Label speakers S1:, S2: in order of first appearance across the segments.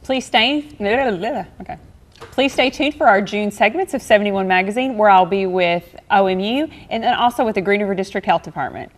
S1: Please stay, okay. Please stay tuned for our June segments of 71 Magazine, where I'll be with OMU and then also with the Green River District Health Department.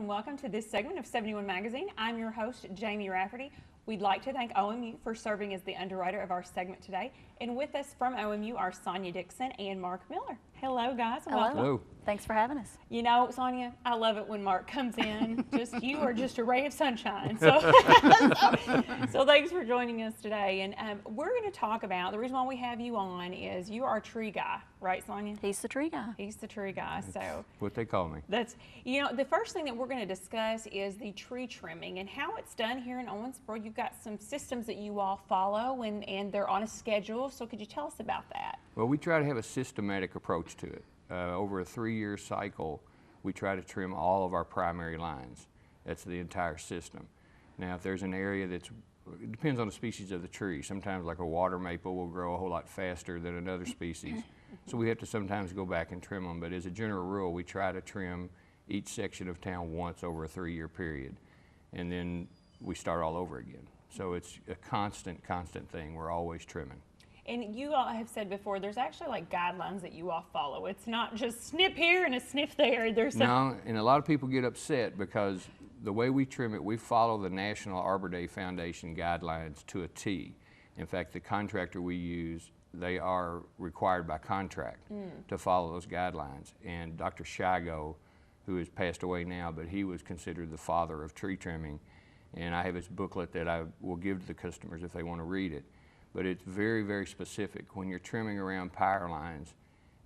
S1: Welcome to this segment of 71 Magazine. I'm your host, Jamie Rafferty. We'd like to thank OMU for serving as the underwriter of our segment today. And with us from OMU are Sonya Dixon and Mark Miller. Hello, guys.
S2: Hello.
S1: Welcome.
S2: Hello. Thanks for having us.
S1: You know, Sonya, I love it when Mark comes in. You are just a ray of sunshine. So thanks for joining us today. And we're going to talk about, the reason why we have you on is you are a tree guy, right, Sonya?
S2: He's the tree guy.
S1: He's the tree guy. So
S3: what they call me.
S1: That's, you know, the first thing that we're going to discuss is the tree trimming and how it's done here in Owensboro. You've got some systems that you all follow and they're on a schedule. So could you tell us about that?
S3: Well, we try to have a systematic approach to it. Over a 3-year cycle, we try to trim all of our primary lines. That's the entire system. Now, if there's an area it depends on the species of the tree. Sometimes like a water maple will grow a whole lot faster than another species. So we have to sometimes go back and trim them. But as a general rule, we try to trim each section of town once over a 3-year period. And then we start all over again. So it's a constant thing. We're always trimming.
S1: And you all have said before, there's actually like guidelines that you all follow. It's not just snip here and a sniff there. There's
S3: no, and a lot of people get upset because the way we trim it, we follow the National Arbor Day Foundation guidelines to a T. In fact, the contractor we use, they are required by contract to follow those guidelines. And Dr. Shigo, who has passed away now, but he was considered the father of tree trimming. And I have his booklet that I will give to the customers if they want to read it. But it's very specific. When you're trimming around power lines,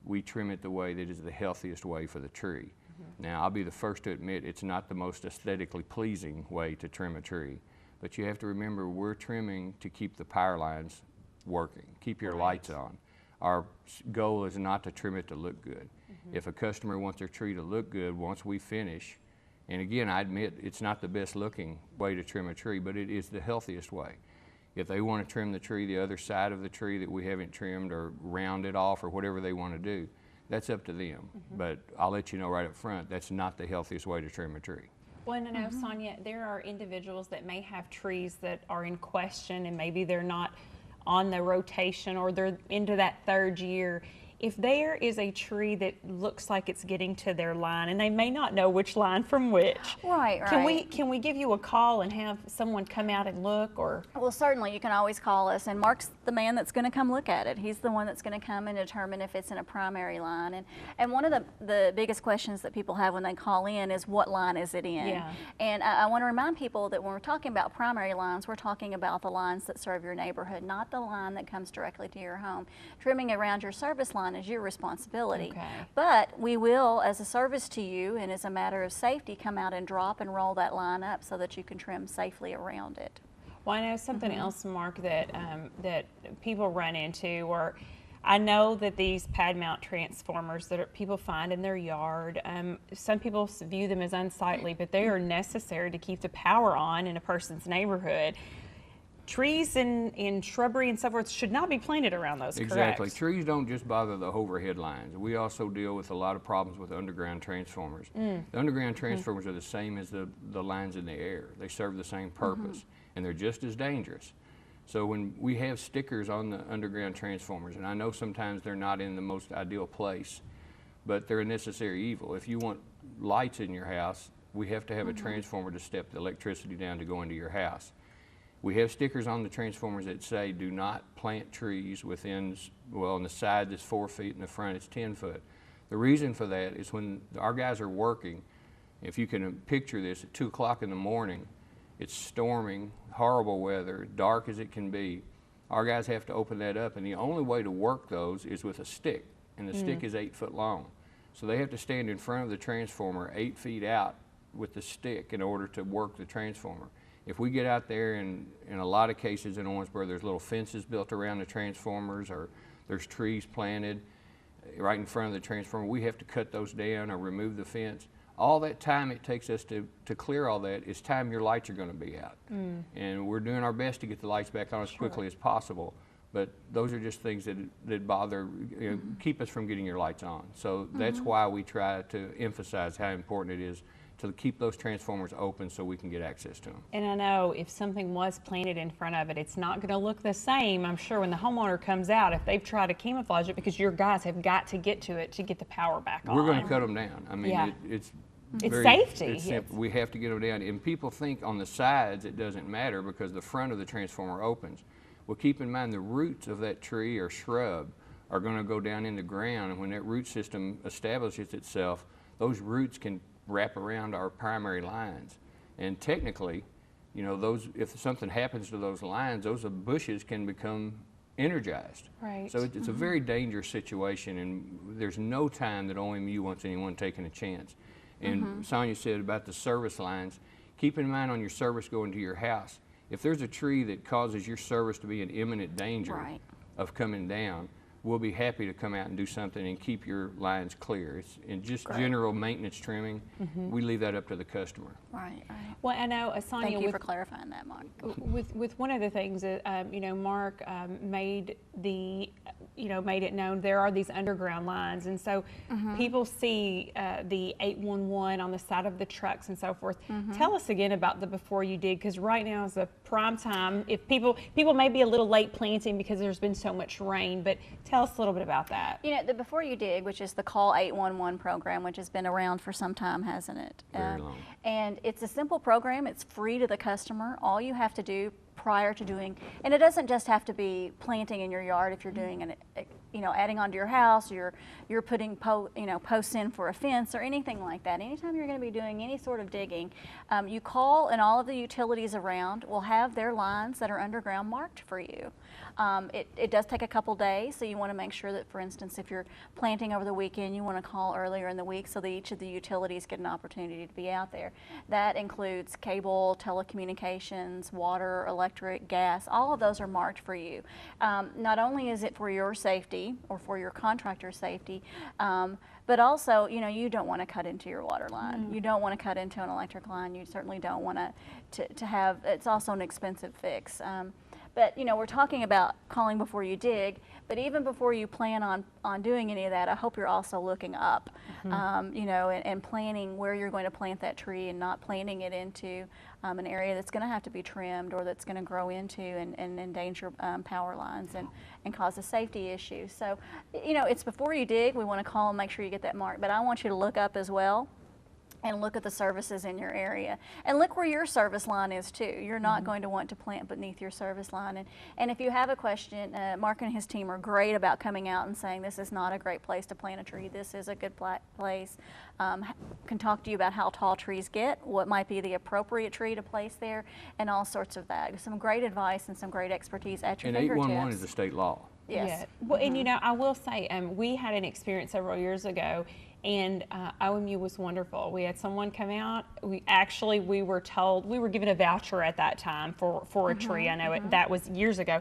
S3: we trim it the way that is the healthiest way for the tree. Now, I'll be the first to admit it's not the most aesthetically pleasing way to trim a tree, but you have to remember we're trimming to keep the power lines working, keep your lights on. Our goal is not to trim it to look good. If a customer wants their tree to look good once we finish, and again, I admit it's not the best looking way to trim a tree, but it is the healthiest way. If they want to trim the tree, the other side of the tree that we haven't trimmed, or round it off, or whatever they want to do, that's up to them. But I'll let you know right up front, that's not the healthiest way to trim a tree.
S1: Well, and I know, Sonya, there are individuals that may have trees that are in question and maybe they're not on the rotation or they're into that 3rd year. If there is a tree that looks like it's getting to their line and they may not know which line from which,
S2: right.
S1: Can we give you a call and have someone come out and look? Or
S2: well, certainly you can always call us, and Mark's the man that's going to come look at it. He's the one that's going to come and determine if it's in a primary line. And one of the biggest questions that people have when they call in is what line is it in?
S1: Yeah.
S2: And I want to remind people that when we're talking about primary lines, we're talking about the lines that serve your neighborhood, not the line that comes directly to your home. Trimming around your service line is your responsibility.
S1: Okay.
S2: But we will, as a service to you and as a matter of safety, come out and drop and roll that line up so that you can trim safely around it.
S1: Well, I know something else, Mark, that that people run into, or I know that these pad mount transformers that people find in their yard, some people view them as unsightly, but they are necessary to keep the power on in a person's neighborhood. Trees and shrubbery and so forth should not be planted around those,
S3: Exactly.
S1: correct?
S3: Trees don't just bother the overhead lines. We also deal with a lot of problems with underground transformers. The underground transformers are the same as the lines in the air. They serve the same purpose, and they're just as dangerous. So when we have stickers on the underground transformers, and I know sometimes they're not in the most ideal place, but they're a necessary evil. If you want lights in your house, we have to have a transformer to step the electricity down to go into your house. We have stickers on the transformers that say do not plant trees within, well, on the side it's 4 feet and the front it's 10 foot. The reason for that is when our guys are working, if you can picture this, at 2 o'clock in the morning, it's storming, horrible weather, dark as it can be. Our guys have to open that up, and the only way to work those is with a stick, and the stick is 8 foot long. So they have to stand in front of the transformer 8 feet out with the stick in order to work the transformer. If we get out there and in a lot of cases in Owensboro, there's little fences built around the transformers, or there's trees planted right in front of the transformer, we have to cut those down or remove the fence. All that time it takes us to clear all that is time your lights are going to be out. And we're doing our best to get the lights back on as quickly as possible. But those are just things that bother, keep us from getting your lights on. So that's why we try to emphasize how important it is to keep those transformers open so we can get access to them.
S1: And I know if something was planted in front of it, it's not going to look the same, I'm sure, when the homeowner comes out, if they've tried to camouflage it, because your guys have got to get to it to get the power back on.
S3: We're going to cut them down. I mean, it's
S1: safety.
S3: It's simple. We have to get them down. And people think on the sides it doesn't matter because the front of the transformer opens. Well, keep in mind the roots of that tree or shrub are going to go down in the ground, and when that root system establishes itself, those roots can wrap around our primary lines. And technically, if something happens to those lines, those bushes can become energized.
S1: Right.
S3: So it's a very dangerous situation, and there's no time that OMU wants anyone taking a chance. And Sonya said about the service lines, keep in mind on your service going to your house, if there's a tree that causes your service to be in imminent danger of coming down, we'll be happy to come out and do something and keep your lines clear. And just general maintenance trimming, we leave that up to the customer.
S2: Right.
S1: Well, I know, Sonya,
S2: Thank you for clarifying that, Mark.
S1: With one of the things that Mark made it known there are these underground lines, and so people see the 811 on the side of the trucks and so forth. Tell us again about the Before You Dig, because right now is a prime time. If people may be a little late planting because there's been so much rain, but tell us a little bit about that.
S2: The Before You Dig, which is the Call 811 program, which has been around for some time, hasn't it?
S3: Very long.
S2: And it's a simple program. It's free to the customer. All you have to do prior to doing, and it doesn't just have to be planting in your yard. If you're doing adding onto your house, you're putting posts in for a fence or anything like that. Anytime you're going to be doing any sort of digging, you call, and all of the utilities around will have their lines that are underground marked for you. It does take a couple days, so you want to make sure that, for instance, if you're planting over the weekend, you want to call earlier in the week so that each of the utilities get an opportunity to be out there. That includes cable, telecommunications, water, electric, gas. All of those are marked for you. Not only is it for your safety or for your contractor's safety, but also, you don't want to cut into your water line. You don't want to cut into an electric line. You certainly don't want to have, it's also an expensive fix. But we're talking about calling before you dig, but even before you plan on doing any of that, I hope you're also looking up, and planning where you're going to plant that tree, and not planting it into an area that's going to have to be trimmed, or that's going to grow into and endanger power lines and cause a safety issue. So, it's before you dig. We want to call and make sure you get that marked, but I want you to look up as well and look at the services in your area, and look where your service line is too. You're not going to want to plant beneath your service line. And if you have a question, Mark and his team are great about coming out and saying, this is not a great place to plant a tree, this is a good place. Can talk to you about how tall trees get, what might be the appropriate tree to place there, and all sorts of that. Some great advice and some great expertise at your fingertips.
S3: And 811 is a state law.
S2: Yes.
S1: Yeah. Well, and I will say, we had an experience several years ago, and OMU was wonderful. We had someone come out. We were told, we were given a voucher at that time for a tree. I know that was years ago.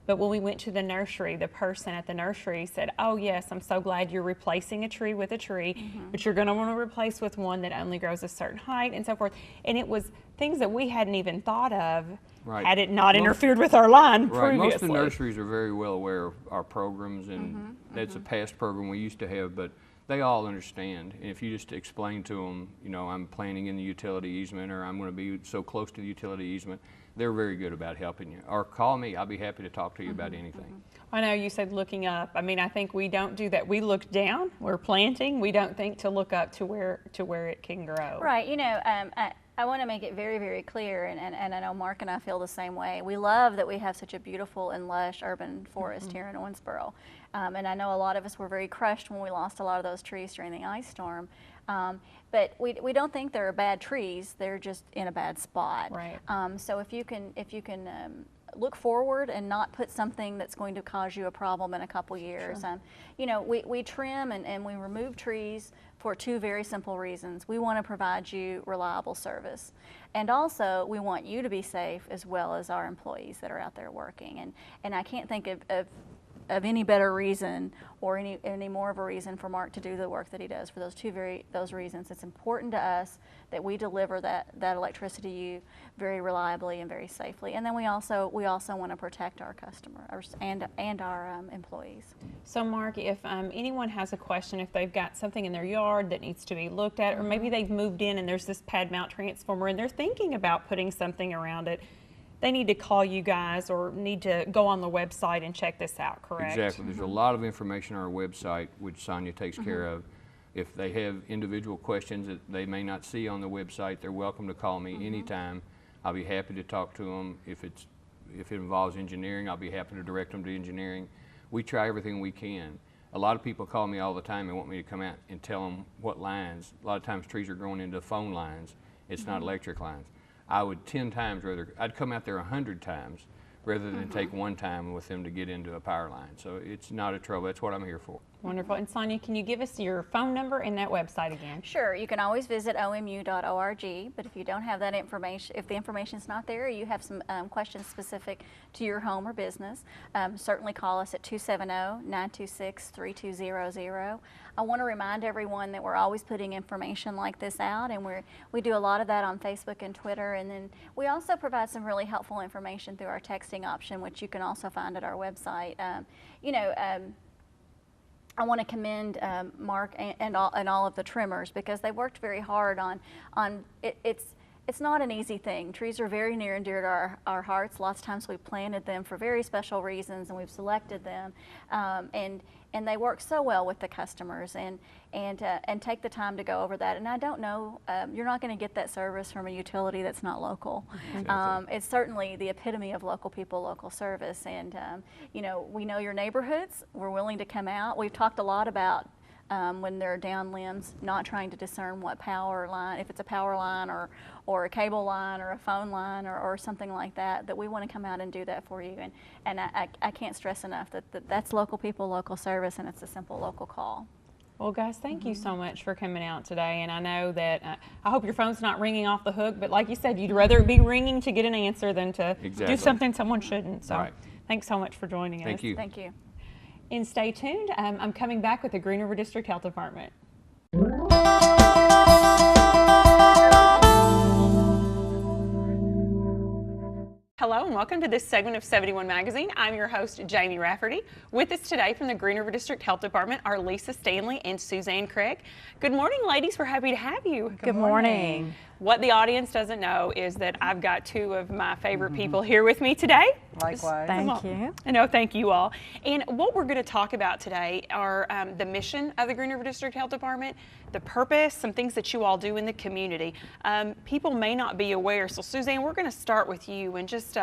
S1: But when we went to the nursery, the person at the nursery said, oh yes, I'm so glad you're replacing a tree with a tree, but you're going to want to replace with one that only grows a certain height and so forth. And it was things that we hadn't even thought of had it not interfered with our line previously.
S3: Most of the nurseries are very well aware of our programs, and that's a past program we used to have, but they all understand. And if you just explain to them, I'm planning in the utility easement, or I'm going to be so close to the utility easement, they're very good about helping you. Or call me, I'll be happy to talk to you about anything.
S1: I know you said looking up. I mean, I think we don't do that. We look down, we're planting, we don't think to look up to where it can grow.
S2: Right, I want to make it very, very clear, and I know Mark and I feel the same way. We love that we have such a beautiful and lush urban forest here in Owensboro. And I know a lot of us were very crushed when we lost a lot of those trees during the ice storm. But we don't think they're bad trees, they're just in a bad spot.
S1: Right.
S2: So if you can look forward and not put something that's going to cause you a problem in a couple years.
S1: Sure.
S2: You know, we trim and we remove trees for two very simple reasons. We want to provide you reliable service, and also we want you to be safe as well as our employees that are out there working. And I can't think of any better reason or any more of a reason for Mark to do the work that he does for those reasons. It's important to us that we deliver that electricity to you very reliably and very safely. And then we also want to protect our customers and our employees.
S1: So Mark, if anyone has a question, if they've got something in their yard that needs to be looked at, or maybe they've moved in and there's this pad mount transformer and they're thinking about putting something around it, they need to call you guys or need to go on the website and check this out, correct?
S3: Exactly. There's a lot of information on our website, which Sonya takes care of. If they have individual questions that they may not see on the website, they're welcome to call me anytime. I'll be happy to talk to them. If it involves engineering, I'll be happy to direct them to engineering. We try everything we can. A lot of people call me all the time and want me to come out and tell them what lines. A lot of times trees are growing into phone lines. It's not electric lines. I would 10 times rather, I'd come out there 100 times rather than take one time with them to get into a power line. So it's not a trouble. That's what I'm here for.
S1: Wonderful. And Sonya, can you give us your phone number and that website again?
S2: Sure. You can always visit omu.org, but if you don't have that information, if the information's not there, or you have some questions specific to your home or business, certainly call us at 270-926-3200. I want to remind everyone that we're always putting information like this out, and we do a lot of that on Facebook and Twitter, and then we also provide some really helpful information through our texting option, which you can also find at our website. I want to commend Mark and all of the trimmers, because they worked very hard on it. It's not an easy thing. Trees are very near and dear to our hearts. Lots of times we've planted them for very special reasons, and we've selected them, and they work so well with the customers, and take the time to go over that. And I don't know, you're not going to get that service from a utility that's not local. It's certainly the epitome of local people, local service. And you know, we know your neighborhoods. We're willing to come out. We've talked a lot about when there are down limbs, not trying to discern what power line, if it's a power line or a cable line or a phone line or something like that, that we want to come out and do that for you. And I can't stress enough that that's local people, local service, and it's a simple local call.
S1: Well, guys, thank you so much for coming out today. And I know that I hope your phone's not ringing off the hook, but like you said, you'd rather it be ringing to get an answer than to do something someone shouldn't. So thanks so much for joining us.
S3: Thank you.
S2: Thank you.
S1: And stay tuned. I'm coming back with the Green River District Health Department. Hello and welcome to this segment of 71 Magazine. I'm your host, Jamie Rafferty. With us today from the Green River District Health Department are Lisa Stanley and Suzanne Craig. Good morning, ladies. We're happy to have you.
S4: Good morning.
S1: What the audience doesn't know is that I've got two of my favorite people here with me today.
S4: Likewise. Thank you.
S1: No, thank you all. And what we're going to talk about today are the mission of the Green River District Health Department, the purpose, some things that you all do in the community. People may not be aware, so Suzanne, we're going to start with you and just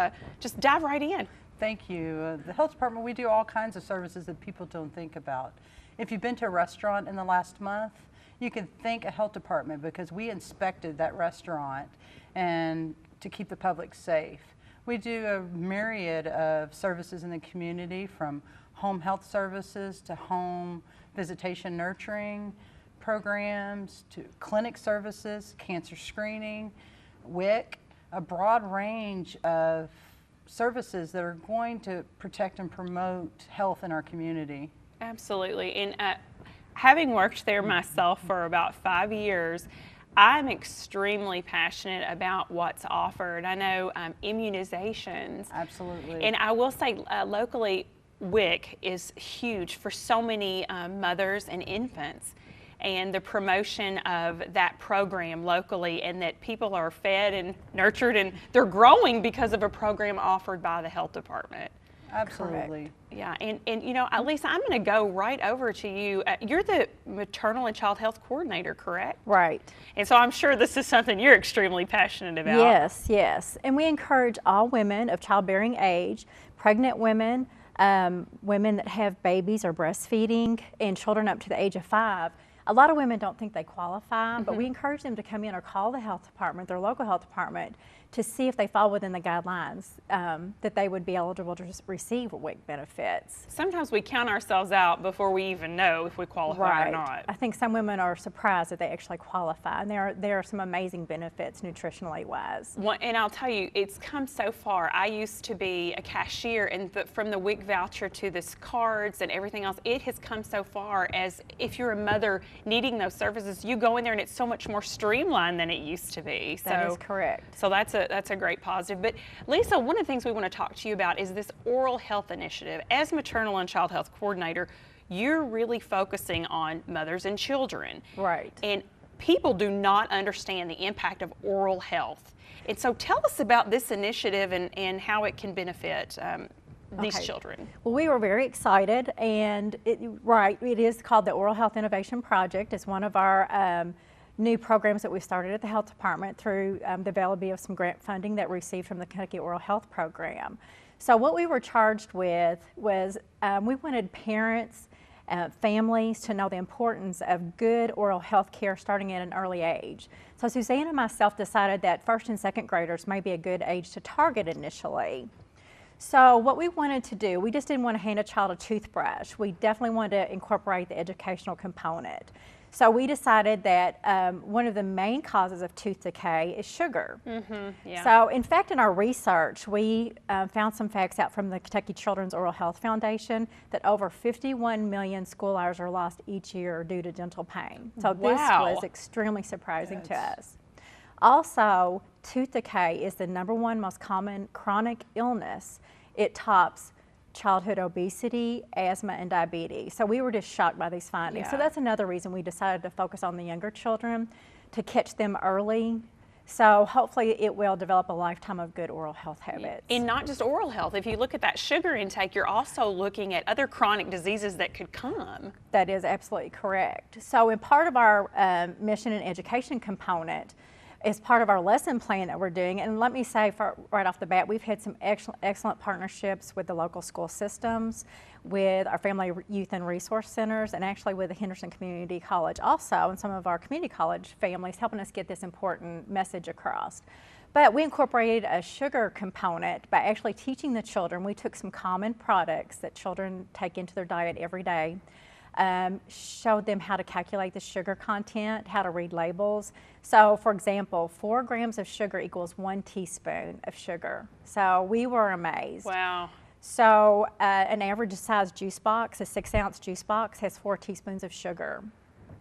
S1: dive right in.
S4: Thank you. The health department, we do all kinds of services that people don't think about. If you've been to a restaurant in the last month, you can thank a health department, because we inspected that restaurant and to keep the public safe. We do a myriad of services in the community, from home health services to home visitation nurturing programs to clinic services, cancer screening, WIC, a broad range of services that are going to protect and promote health in our community.
S1: Absolutely. And having worked there myself for about 5 years, I'm extremely passionate about what's offered. I know immunizations.
S4: Absolutely.
S1: And I will say locally, WIC is huge for so many mothers and infants, and the promotion of that program locally, and that people are fed and nurtured and they're growing because of a program offered by the health department.
S4: Absolutely.
S1: Correct. Yeah, and you know, Lisa, I'm going to go right over to you. You're the maternal and child health coordinator, correct?
S5: Right.
S1: And so I'm sure this is something you're extremely passionate about.
S5: Yes, yes. And we encourage all women of childbearing age, pregnant women, women that have babies or breastfeeding, and children up to the age of 5. A lot of women don't think they qualify, but we encourage them to come in or call the health department, their local health department, to see if they fall within the guidelines that they would be eligible to receive WIC benefits.
S1: Sometimes we count ourselves out before we even know if we qualify or not.
S5: I think some women are surprised that they actually qualify, and there are some amazing benefits nutritionally wise.
S1: Well, and I'll tell you, it's come so far. I used to be a cashier, and from the WIC voucher to this cards and everything else, it has come so far as if you're a mother needing those services, you go in there and it's so much more streamlined than it used to be.
S5: That is correct.
S1: So that's a great positive. But Lisa, one of the things we want to talk to you about is this oral health initiative. As maternal and child health coordinator, you're really focusing on mothers and children.
S5: Right.
S1: And people do not understand the impact of oral health. And so tell us about this initiative and how it can benefit these children.
S5: Well, we were very excited, and it is called the Oral Health Innovation Project. It's one of our new programs that we started at the health department through the availability of some grant funding that we received from the Kentucky Oral Health Program. So what we were charged with was we wanted parents, families to know the importance of good oral health care starting at an early age. So Suzanne and myself decided that first and second graders may be a good age to target initially. So what we wanted to do, we just didn't want to hand a child a toothbrush. We definitely wanted to incorporate the educational component. So we decided that one of the main causes of tooth decay is sugar.
S1: Yeah.
S5: So in fact, in our research, we found some facts out from the Kentucky Children's Oral Health Foundation that over 51 million school hours are lost each year due to dental pain. So this was extremely surprising to us. Also, tooth decay is the #1 most common chronic illness. It tops childhood obesity, asthma, and diabetes. So we were just shocked by these findings. So that's another reason we decided to focus on the younger children, to catch them early. So hopefully it will develop a lifetime of good oral health habits.
S1: And not just oral health. If you look at that sugar intake, you're also looking at other chronic diseases that could come.
S5: That is absolutely correct. So in part of our mission and education component, is part of our lesson plan that we're doing. And let me say right off the bat, we've had some excellent partnerships with the local school systems, with our family youth and resource centers, and actually with the Henderson Community College also, and some of our community college families helping us get this important message across. But we incorporated a sugar component by actually teaching the children. We took some common products that children take into their diet every day, showed them how to calculate the sugar content, how to read labels. So for example, 4 grams of sugar equals 1 teaspoon of sugar. So we were amazed.
S1: Wow.
S5: So an average size juice box, a 6-ounce juice box, has 4 teaspoons of sugar.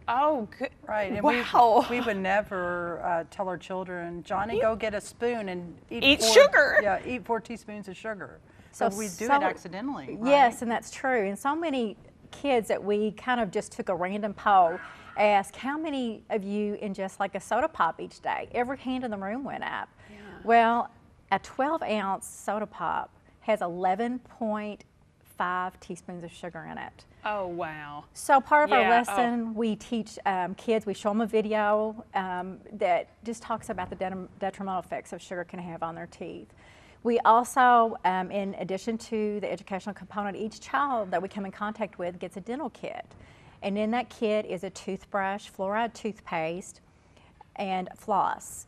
S1: Oh, good.
S4: Right. And
S1: wow.
S4: we would never tell our children, Johnny, go get a spoon and
S1: eat sugar.
S4: Yeah, eat 4 teaspoons of sugar. So we do it accidentally. Right?
S5: Yes, and that's true. And so many kids that we kind of just took a random poll, asked how many of you ingest like a soda pop each day? Every hand in the room went up. Yeah. Well, a 12-ounce soda pop has 11.5 teaspoons of sugar in it.
S1: Oh, wow.
S5: So part of our lesson, we teach kids, we show them a video that just talks about the detrimental effects of sugar can have on their teeth. We also, in addition to the educational component, each child that we come in contact with gets a dental kit. And in that kit is a toothbrush, fluoride toothpaste, and floss.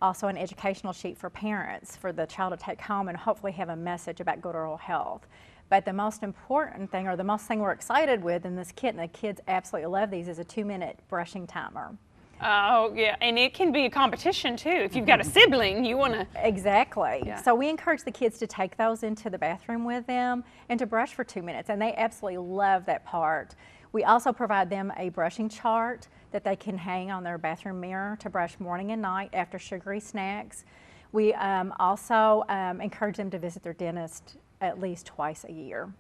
S5: Also an educational sheet for parents for the child to take home and hopefully have a message about good oral health. But the most important thing, or the most thing we're excited with in this kit, and the kids absolutely love these, is a 2-minute brushing timer.
S1: Oh, yeah, and it can be a competition too. If you've got a sibling, you want to...
S5: Exactly.
S1: Yeah.
S5: So we encourage the kids to take those into the bathroom with them and to brush for 2 minutes, and they absolutely love that part. We also provide them a brushing chart that they can hang on their bathroom mirror to brush morning and night after sugary snacks. We also encourage them to visit their dentist at least twice a year.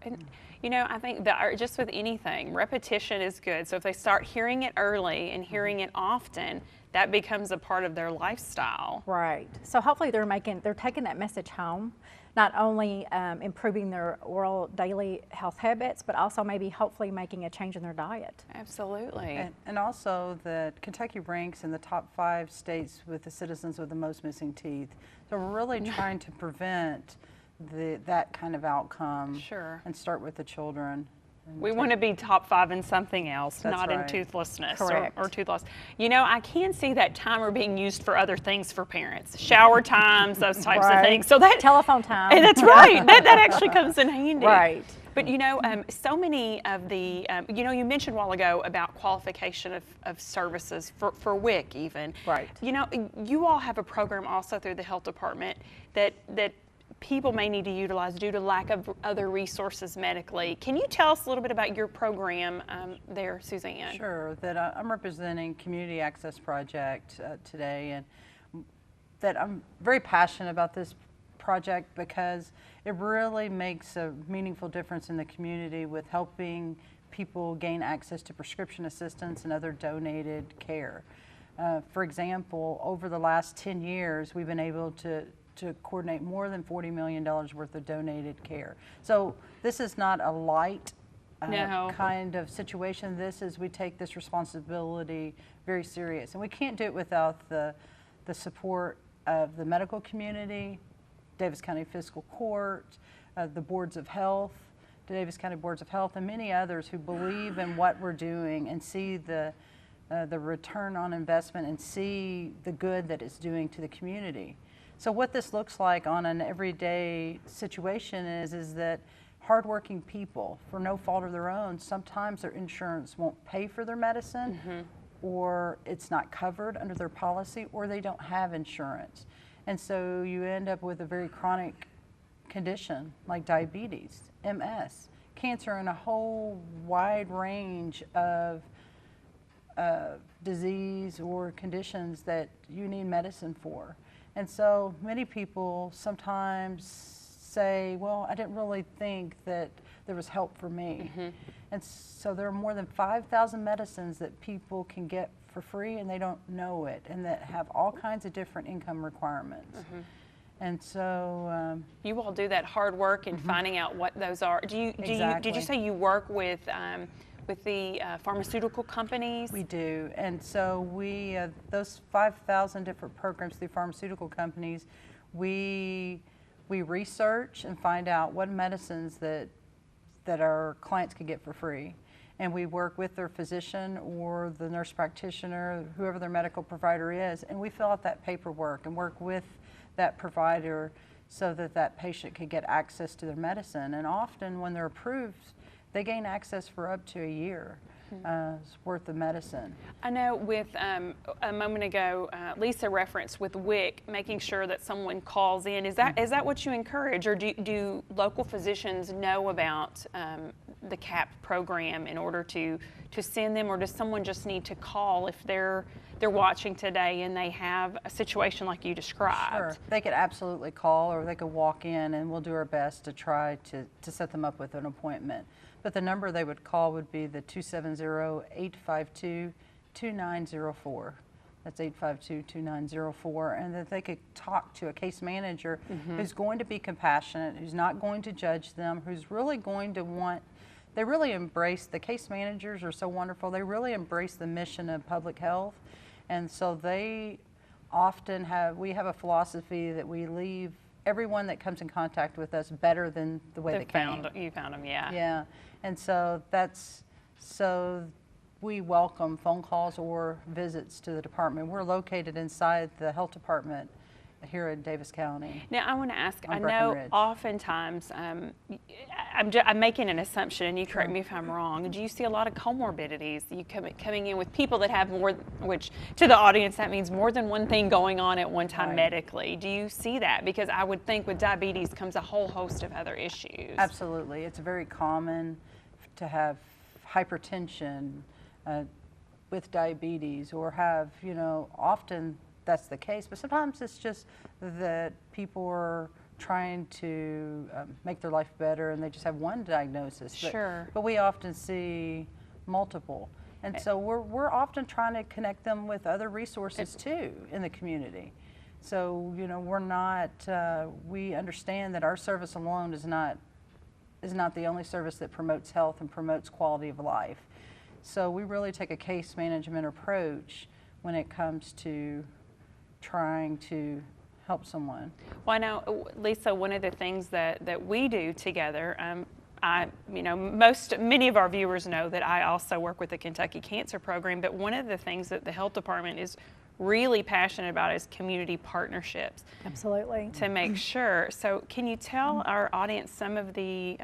S1: And, you know, I think that just with anything, repetition is good. So if they start hearing it early and hearing it often, that becomes a part of their lifestyle.
S5: Right. So hopefully they're taking that message home, not only improving their oral daily health habits, but also maybe hopefully making a change in their diet.
S1: Absolutely.
S4: And also that Kentucky ranks in the top 5 states with the citizens with the most missing teeth. So we're really trying to prevent that kind of outcome.
S1: Sure.
S4: And start with the children.
S1: We want to be top 5 in something else,
S4: That's
S1: not
S4: right.
S1: in toothlessness
S5: Correct.
S1: or tooth loss. You know, I can see that timer being used for other things for parents, shower times, those types of
S5: Right.
S1: things. So that
S5: Telephone time.
S1: And that's right. That actually comes in handy.
S5: Right.
S1: But you know, so many of the, you know, you mentioned a while ago about qualification of services for WIC even.
S5: Right.
S1: You know, you all have a program also through the health department that people may need to utilize due to lack of other resources medically. Can you tell us a little bit about your program there, Suzanne?
S4: Sure, that I'm representing Community Access Project today, and that I'm very passionate about this project because it really makes a meaningful difference in the community with helping people gain access to prescription assistance and other donated care. For example, over the last 10 years, we've been able to coordinate more than $40 million worth of donated care. So this is not a light
S1: No.
S4: kind of situation. We take this responsibility very serious. And we can't do it without the support of the medical community, Davis County Fiscal Court, the boards of health, the Davis County Boards of Health, and many others who believe in what we're doing and see the return on investment and see the good that it's doing to the community. So what this looks like on an everyday situation is that hardworking people, for no fault of their own, sometimes their insurance won't pay for their medicine, or it's not covered under their policy, or they don't have insurance. And so you end up with a very chronic condition like diabetes, MS, cancer, and a whole wide range of disease or conditions that you need medicine for. And so many people sometimes say, well, I didn't really think that there was help for me. And so there are more than 5,000 medicines that people can get for free and they don't know it, and that have all kinds of different income requirements. And so
S1: You all do that hard work in finding out what those are. Did
S4: Exactly.
S1: you say you work with the pharmaceutical companies?
S4: we do. And so we, those 5,000 different programs through pharmaceutical companies, we research and find out what medicines that our clients can get for free. And we work with their physician or the nurse practitioner, whoever their medical provider is, and we fill out that paperwork and work with that provider so that that patient can get access to their medicine. And often when they're approved, they gain access for up to a year worth of medicine.
S1: I know with a moment ago, Lisa referenced with WIC, making sure that someone calls in. Is that what you encourage, or do local physicians know about the CAP program in order to send them, or does someone just need to call if they're watching today and they have a situation like you described?
S4: Sure, they could absolutely call, or they could walk in, and we'll do our best to try to set them up with an appointment. But the number they would call would be the 270-852-2904. That's 852-2904, and that they could talk to a case manager who's going to be compassionate, who's not going to judge them, who's really going to want, they really embrace, the case managers are so wonderful, they really embrace the mission of public health. And so they often we have a philosophy that we leave everyone that comes in contact with us better than the way they came.
S1: You found them, yeah.
S4: Yeah, and so we welcome phone calls or visits to the department. We're located inside the health department here in Davis County.
S1: Now I want to ask, I know
S4: Breckenridge.
S1: oftentimes, I'm making an assumption, and you correct me if I'm wrong, do you see a lot of comorbidities coming in with people that have more, which to the audience that means more than one thing going on at one time medically? Do you see that? Because I would think with diabetes comes a whole host of other issues.
S4: Absolutely, it's very common to have hypertension with diabetes, or have, often that's the case, but sometimes it's just that people are trying to make their life better and they just have one diagnosis.
S1: Sure.
S4: But we often see multiple. And so we're often trying to connect them with other resources too in the community. So, we're not, we understand that our service alone is not the only service that promotes health and promotes quality of life. So we really take a case management approach when it comes to trying to help someone.
S1: Well, I know, Lisa, one of the things that we do together, many of our viewers know that I also work with the Kentucky Cancer Program, but one of the things that the health department is really passionate about is community partnerships.
S5: Absolutely.
S1: To make sure. So can you tell our audience some of the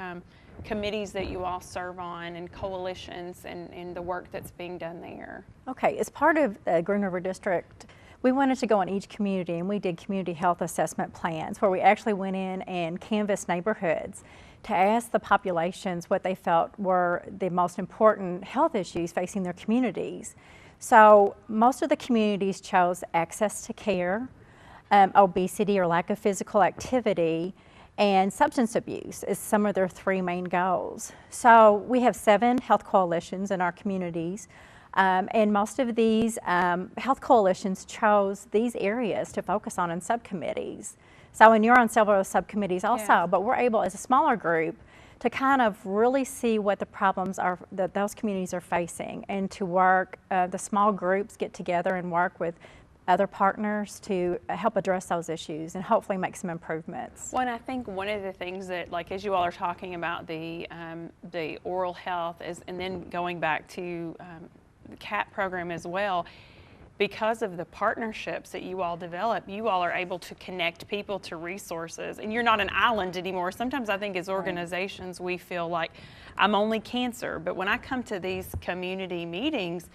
S1: committees that you all serve on and coalitions and the work that's being done there?
S5: Okay, as part of the Green River District, we wanted to go in each community and we did community health assessment plans where we actually went in and canvassed neighborhoods to ask the populations what they felt were the most important health issues facing their communities. So most of the communities chose access to care, obesity or lack of physical activity, and substance abuse as some of their 3 main goals. So we have 7 health coalitions in our communities, and most of these health coalitions chose these areas to focus on in subcommittees. So, and you're on several subcommittees also,
S1: Yeah.
S5: but we're able as a smaller group to kind of really see what the problems are that those communities are facing, and to work, the small groups get together and work with other partners to help address those issues and hopefully make some improvements.
S1: Well, and I think one of the things that, like, as you all are talking about the oral health and then going back to the CAT program as well, because of the partnerships that you all develop, you all are able to connect people to resources, and you're not an island anymore. Sometimes I think as organizations we feel like I'm only cancer, but when I come to these community meetings,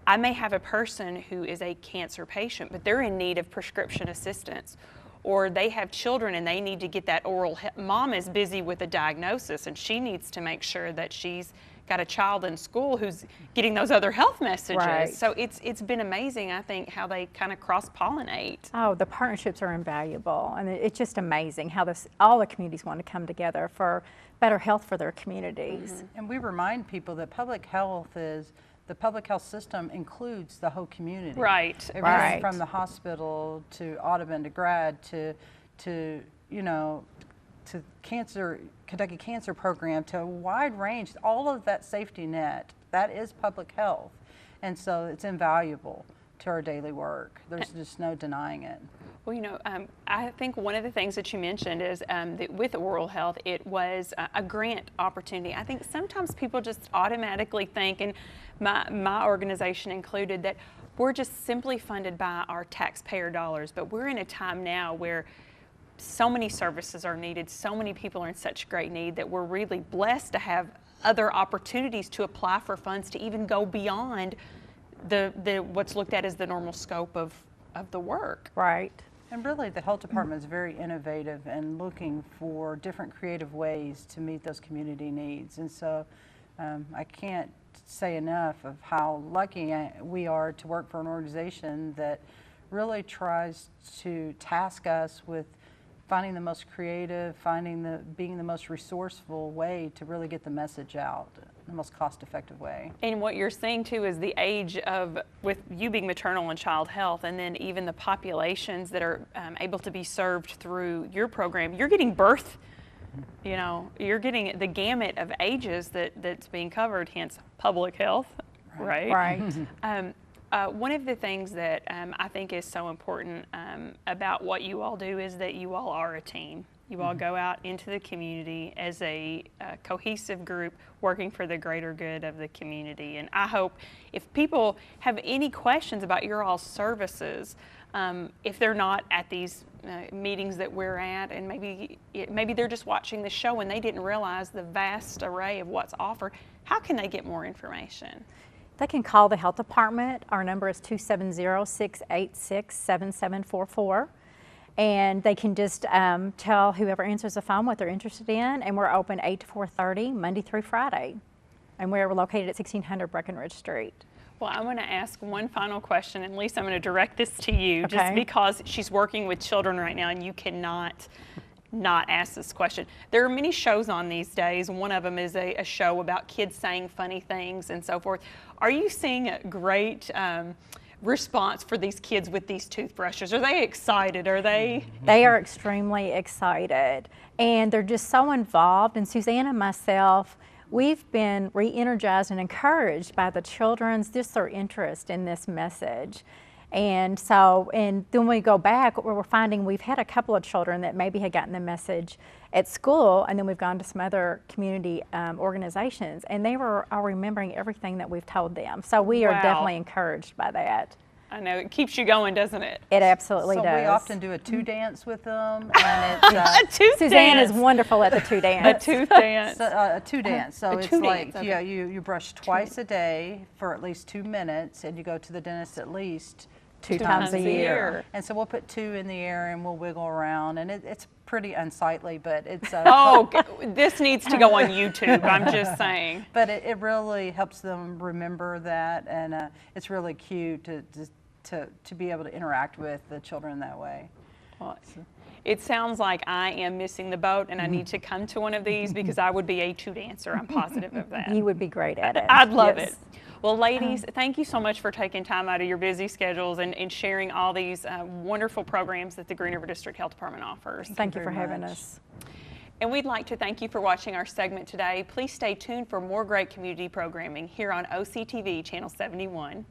S1: I may have a person who is a cancer patient, but they're in need of prescription assistance, or they have children and they need to get that oral health. Mom is busy with a diagnosis and she needs to make sure that she's got a child in school who's getting those other health messages.
S5: Right.
S1: So it's been amazing, I think, how they kind of cross-pollinate.
S5: Oh, the partnerships are invaluable, and it's just amazing how all the communities want to come together for better health for their communities.
S4: And we remind people that the public health system includes the whole community.
S1: Right.
S4: Everything
S5: Right.
S4: from the hospital to Audubon to Grad to Kentucky Cancer Program, to a wide range, all of that safety net, that is public health. And so it's invaluable to our daily work. There's just no denying it.
S1: Well, I think one of the things that you mentioned is that with oral health, it was a grant opportunity. I think sometimes people just automatically think, and my organization included, that we're just simply funded by our taxpayer dollars. But we're in a time now where so many services are needed, so many people are in such great need, that we're really blessed to have other opportunities to apply for funds to even go beyond the what's looked at as the normal scope of the work.
S5: Right.
S4: And really, the health department is very innovative and looking for different creative ways to meet those community needs. And so I can't say enough of how lucky we are to work for an organization that really tries to task us with finding the most creative, being the most resourceful way to really get the message out in the most cost-effective way.
S1: And what you're seeing too is the age of, with you being maternal and child health, and then even the populations that are able to be served through your program. You're getting birth, you're getting the gamut of ages that's being covered, hence public health, right?
S5: Right.
S1: One of the things that I think is so important about what you all do is that you all are a team. You all go out into the community as a cohesive group working for the greater good of the community. And I hope if people have any questions about your all's services, if they're not at these meetings that we're at, and maybe they're just watching the show and they didn't realize the vast array of what's offered, how can they get more information?
S5: They can call the health department. Our number is 270-686-7744. And they can just tell whoever answers the phone what they're interested in. And we're open 8 to 4:30, Monday through Friday. And we're located at 1600 Breckenridge Street.
S1: Well, I'm going to ask one final question, and Lisa, I'm going to direct this to you, just
S5: Okay.
S1: because she's working with children right now, and you cannot not ask this question. There are many shows on these days. One of them is a show about kids saying funny things and so forth. Are you seeing a great response for these kids with these toothbrushes? Are they excited? Are they?
S5: They are extremely excited, and they're just so involved. And Suzanne and myself, we've been re-energized and encouraged by the children's, just their interest in this message. And so, and then we go back, we're finding we've had a couple of children that maybe had gotten the message at school, and then we've gone to some other community organizations, and they are remembering everything that we've told them. So we are
S1: Wow.
S5: definitely encouraged by that.
S1: I know, it keeps you going, doesn't it?
S5: It absolutely
S4: So
S5: does.
S4: we often do a two dance with them, and it's
S1: A tooth
S5: Suzanne
S1: dance.
S5: is wonderful at the two
S1: A
S5: dance.
S1: tooth dance.
S4: a two dance. So
S1: A
S4: it's
S1: two
S4: like
S1: dance,
S4: yeah, you brush twice a day for at least 2 minutes, and you go to the dentist at least
S5: Two times a year.
S4: And so we'll put 2 in the air and we'll wiggle around, and it's pretty unsightly, but it's
S1: Oh, this needs to go on YouTube, I'm just saying.
S4: but it really helps them remember that, and it's really cute to be able to interact with the children that way.
S1: Well, it sounds like I am missing the boat, and I need to come to one of these because I would be a two dancer. I'm positive of that.
S5: You would be great at it.
S1: I'd love
S5: Yes.
S1: it. Well, ladies, thank you so much for taking time out of your busy schedules and sharing all these wonderful programs that the Green River District Health Department offers.
S5: Thank you for
S4: very
S5: having
S4: much.
S5: us.
S1: And we'd like to thank you for watching our segment today. Please stay tuned for more great community programming here on OCTV Channel 71.